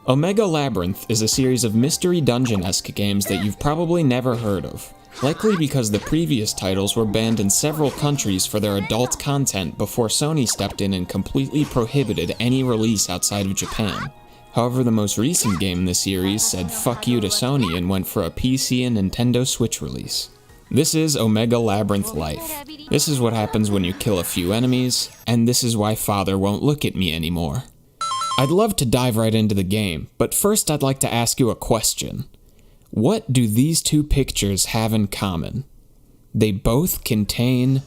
Omega Labyrinth is a series of mystery dungeon-esque games that you've probably never heard of, likely because the previous titles were banned in several countries for their adult content before Sony stepped in and completely prohibited any release outside of Japan. However, the most recent game in the series said fuck you to Sony and went for a PC and Nintendo Switch release. This is Omega Labyrinth Life. This is what happens when you kill a few enemies, and this is why Father won't look at me anymore. I'd love to dive right into the game, but first I'd like to ask you a question. What do these two pictures have in common? They both contain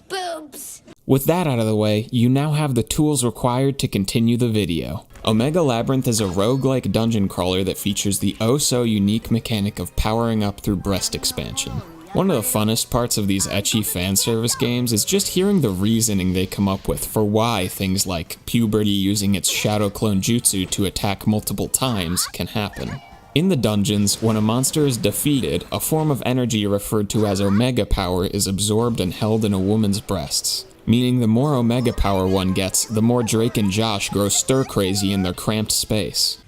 boobs. With that out of the way, you now have the tools required to continue the video. Omega Labyrinth is a roguelike dungeon crawler that features the oh-so-unique mechanic of powering up through breast expansion. One of the funnest parts of these ecchi fan service games is just hearing the reasoning they come up with for why things like puberty using its shadow clone jutsu to attack multiple times can happen. In the dungeons, when a monster is defeated, a form of energy referred to as Omega Power is absorbed and held in a woman's breasts. Meaning the more Omega Power one gets, the more Drake and Josh grow stir-crazy in their cramped space.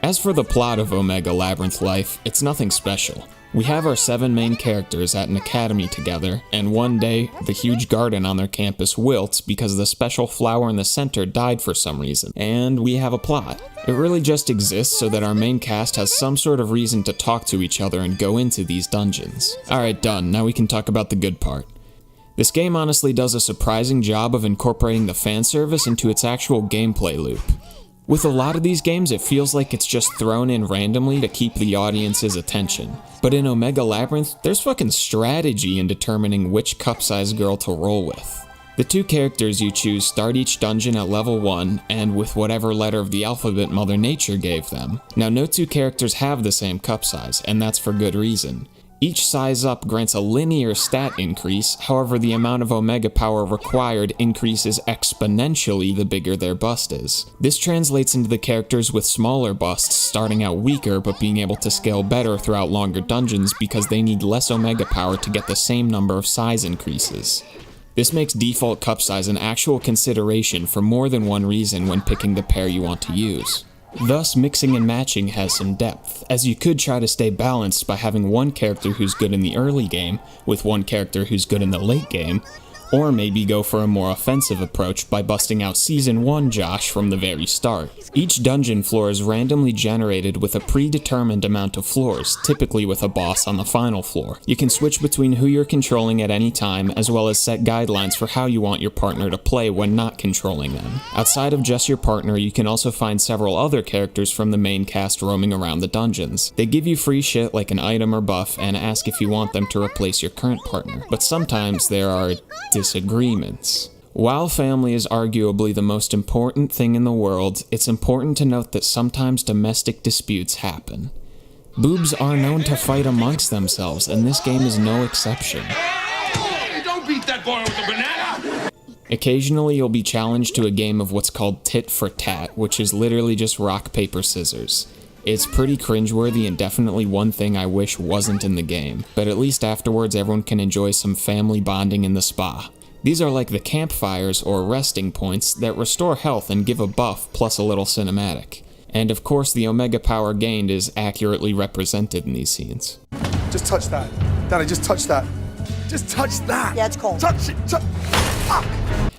As for the plot of Omega Labyrinth Life, it's nothing special. We have our 7 main characters at an academy together, and one day, the huge garden on their campus wilts because the special flower in the center died for some reason, and we have a plot. It really just exists so that our main cast has some sort of reason to talk to each other and go into these dungeons. Alright, done. Now we can talk about the good part. This game honestly does a surprising job of incorporating the fan service into its actual gameplay loop. With a lot of these games, it feels like it's just thrown in randomly to keep the audience's attention. But in Omega Labyrinth, there's fucking strategy in determining which cup-sized girl to roll with. The 2 characters you choose start each dungeon at level 1, and with whatever letter of the alphabet Mother Nature gave them. Now, no 2 characters have the same cup size, and that's for good reason. Each size up grants a linear stat increase, however the amount of Omega Power required increases exponentially the bigger their bust is. This translates into the characters with smaller busts starting out weaker but being able to scale better throughout longer dungeons because they need less Omega Power to get the same number of size increases. This makes default cup size an actual consideration for more than one reason when picking the pair you want to use. Thus, mixing and matching has some depth, as you could try to stay balanced by having one character who's good in the early game, with one character who's good in the late game, or maybe go for a more offensive approach by busting out Season 1 Josh from the very start. Each dungeon floor is randomly generated with a predetermined amount of floors, typically with a boss on the final floor. You can switch between who you're controlling at any time, as well as set guidelines for how you want your partner to play when not controlling them. Outside of just your partner, you can also find several other characters from the main cast roaming around the dungeons. They give you free shit like an item or buff and ask if you want them to replace your current partner, but sometimes there are disagreements. While family is arguably the most important thing in the world, it's important to note that sometimes domestic disputes happen. Boobs are known to fight amongst themselves, and this game is no exception. Hey, don't beat that boy with a banana! Occasionally you'll be challenged to a game of what's called tit for tat, which is literally just rock, paper, scissors. It's pretty cringeworthy and definitely one thing I wish wasn't in the game, but at least afterwards everyone can enjoy some family bonding in the spa. These are like the campfires or resting points that restore health and give a buff plus a little cinematic. And of course the Omega Power gained is accurately represented in these scenes. Just touch that. Daddy, just touch that. Just touch that. Yeah, it's cold. Touch it. Fuck.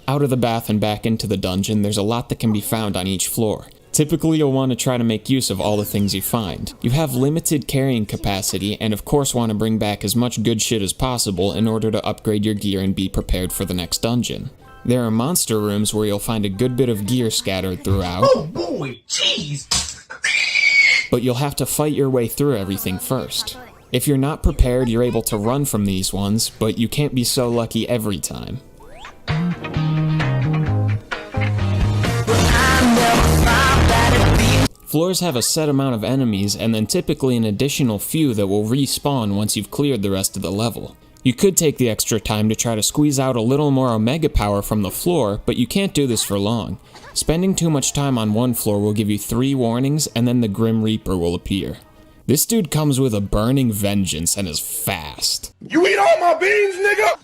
Out of the bath and back into the dungeon, there's a lot that can be found on each floor. Typically, you'll want to try to make use of all the things you find. You have limited carrying capacity, and of course want to bring back as much good shit as possible in order to upgrade your gear and be prepared for the next dungeon. There are monster rooms where you'll find a good bit of gear scattered throughout. Oh boy, jeez! But you'll have to fight your way through everything first. If you're not prepared, you're able to run from these ones, but you can't be so lucky every time. Floors have a set amount of enemies, and then typically an additional few that will respawn once you've cleared the rest of the level. You could take the extra time to try to squeeze out a little more Omega Power from the floor, but you can't do this for long. Spending too much time on one floor will give you 3 warnings, and then the Grim Reaper will appear. This dude comes with a burning vengeance and is fast. You eat all my beans, nigga!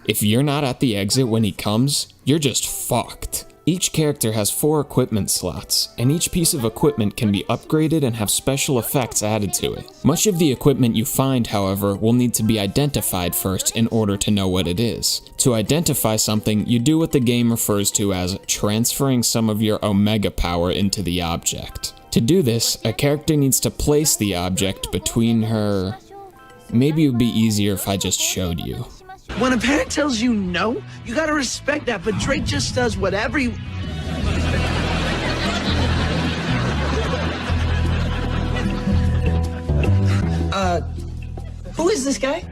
If you're not at the exit when he comes, you're just fucked. Each character has 4 equipment slots, and each piece of equipment can be upgraded and have special effects added to it. Much of the equipment you find, however, will need to be identified first in order to know what it is. To identify something, you do what the game refers to as transferring some of your Omega power into the object. To do this, a character needs to place the object between her... Maybe it would be easier if I just showed you. When a parent tells you no, you gotta respect that, but Drake just does whatever he... Who is this guy?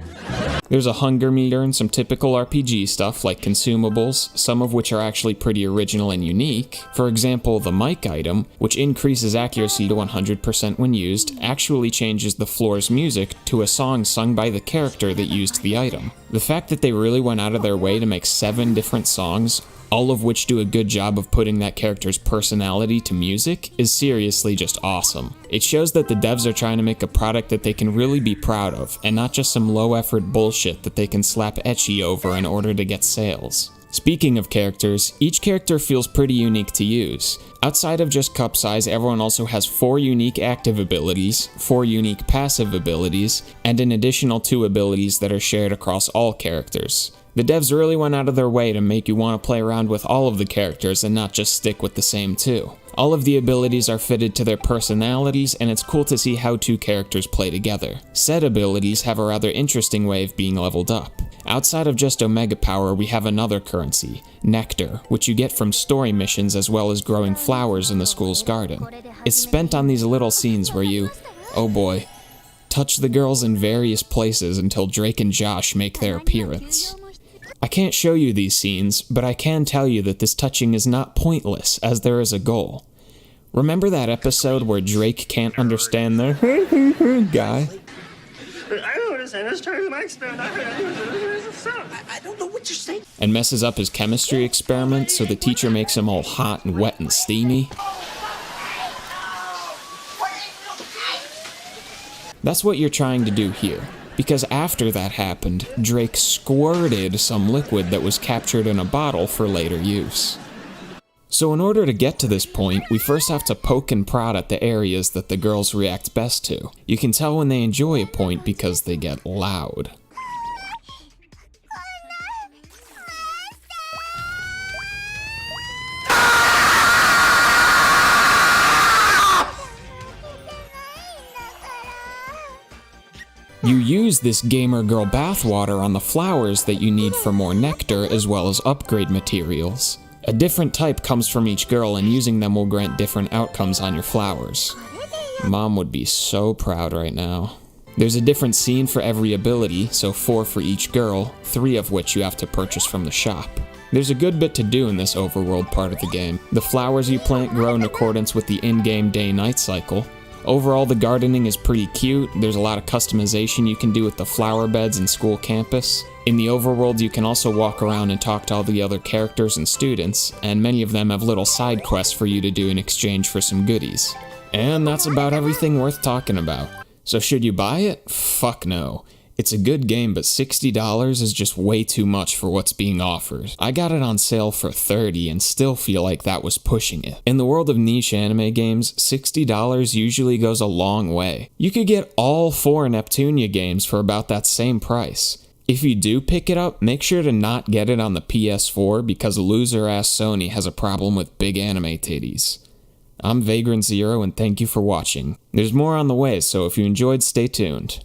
There's a hunger meter and some typical RPG stuff like consumables, some of which are actually pretty original and unique. For example, the mic item, which increases accuracy to 100% when used, actually changes the floor's music to a song sung by the character that used the item. The fact that they really went out of their way to make 7 different songs, all of which do a good job of putting that character's personality to music, is seriously just awesome. It shows that the devs are trying to make a product that they can really be proud of, and not just some low-effort bullshit that they can slap ecchi over in order to get sales. Speaking of characters, each character feels pretty unique to use. Outside of just cup size, everyone also has 4 unique active abilities, 4 unique passive abilities, and an additional 2 abilities that are shared across all characters. The devs really went out of their way to make you want to play around with all of the characters and not just stick with the same 2. All of the abilities are fitted to their personalities, and it's cool to see how 2 characters play together. Said abilities have a rather interesting way of being leveled up. Outside of just Omega power, we have another currency, Nectar, which you get from story missions as well as growing flowers in the school's garden. It's spent on these little scenes where you, oh boy, touch the girls in various places until Drake and Josh make their appearance. I can't show you these scenes, but I can tell you that this touching is not pointless, as there is a goal. Remember that episode where Drake can't understand the guy? I don't know what you're saying. And messes up his chemistry experiment, so the teacher makes him all hot and wet and steamy? That's what you're trying to do here. Because after that happened, Drake squirted some liquid that was captured in a bottle for later use. So in order to get to this point, we first have to poke and prod at the areas that the girls react best to. You can tell when they enjoy a point because they get loud. You use this gamer girl bathwater on the flowers that you need for more nectar as well as upgrade materials. A different type comes from each girl, and using them will grant different outcomes on your flowers. Mom would be so proud right now. There's a different scene for every ability, so 4 for each girl, 3 of which you have to purchase from the shop. There's a good bit to do in this overworld part of the game. The flowers you plant grow in accordance with the in-game day-night cycle. Overall, the gardening is pretty cute. There's a lot of customization you can do with the flower beds and school campus. In the overworld, you can also walk around and talk to all the other characters and students, and many of them have little side quests for you to do in exchange for some goodies. And that's about everything worth talking about. So should you buy it? Fuck no. It's a good game, but $60 is just way too much for what's being offered. I got it on sale for $30 and still feel like that was pushing it. In the world of niche anime games, $60 usually goes a long way. You could get all 4 Neptunia games for about that same price. If you do pick it up, make sure to not get it on the PS4 because loser-ass Sony has a problem with big anime titties. I'm VagrantZero and thank you for watching. There's more on the way, so if you enjoyed, stay tuned.